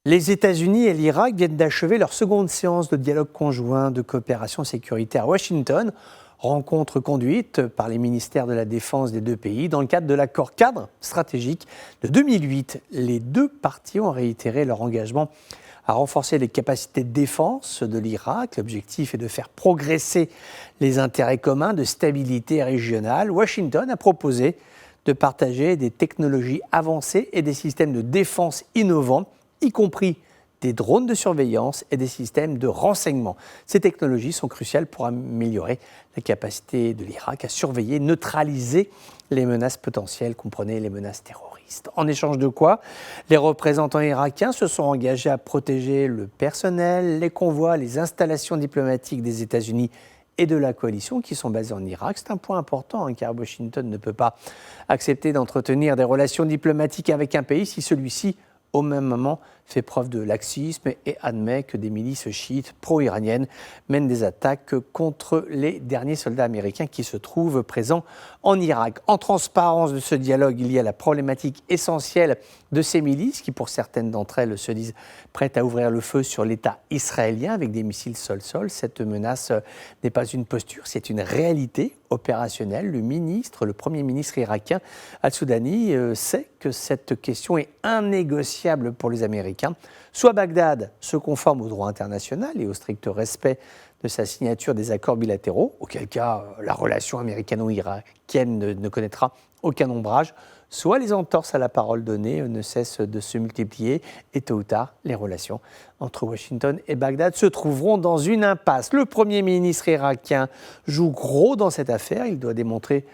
Les États-Unis et l'Irak viennent d'achever leur seconde séance de dialogue conjoint de coopération sécuritaire à Washington, rencontre conduite par les ministères de la Défense des deux pays dans le cadre de l'accord cadre stratégique de 2008. Les deux parties ont réitéré leur engagement à renforcer les capacités de défense de l'Irak. L'objectif est de faire progresser les intérêts communs de stabilité régionale. Washington a proposé de partager des technologies avancées et des systèmes de défense innovants, y compris des drones de surveillance et des systèmes de renseignement. Ces technologies sont cruciales pour améliorer la capacité de l'Irak à surveiller, neutraliser les menaces potentielles, comprenez les menaces terroristes. En échange de quoi, les représentants irakiens se sont engagés à protéger le personnel, les convois, les installations diplomatiques des États-Unis et de la coalition qui sont basées en Irak. C'est un point important car Washington ne peut pas accepter d'entretenir des relations diplomatiques avec un pays si celui-ci au même moment fait preuve de laxisme et admet que des milices chiites pro-iraniennes mènent des attaques contre les derniers soldats américains qui se trouvent présents en Irak. En transparence de ce dialogue, il y a la problématique essentielle de ces milices qui, pour certaines d'entre elles, se disent prêtes à ouvrir le feu sur l'État israélien avec des missiles sol-sol. Cette menace n'est pas une posture, c'est une réalité opérationnelle. Le Premier ministre irakien Al-Soudani sait que cette question est innégociable pour les Américains. Soit Bagdad se conforme au droit international et au strict respect de sa signature des accords bilatéraux, auquel cas la relation américano-irakienne ne connaîtra aucun ombrage, soit les entorses à la parole donnée ne cessent de se multiplier et tôt ou tard, les relations entre Washington et Bagdad se trouveront dans une impasse. Le Premier ministre irakien joue gros dans cette affaire, il doit démontrer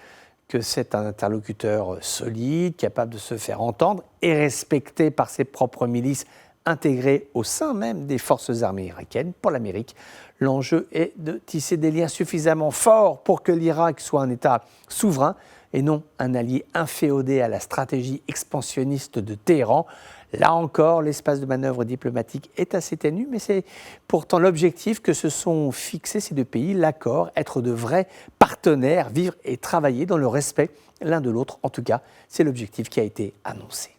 que c'est un interlocuteur solide, capable de se faire entendre et respecté par ses propres milices intégrées au sein même des forces armées irakiennes. Pour l'Amérique, l'enjeu est de tisser des liens suffisamment forts pour que l'Irak soit un État souverain et non un allié inféodé à la stratégie expansionniste de Téhéran. Là encore, l'espace de manœuvre diplomatique est assez ténu, mais c'est pourtant l'objectif que se sont fixés ces deux pays, l'accord, être de vrais partenaires, vivre et travailler dans le respect l'un de l'autre. En tout cas, c'est l'objectif qui a été annoncé.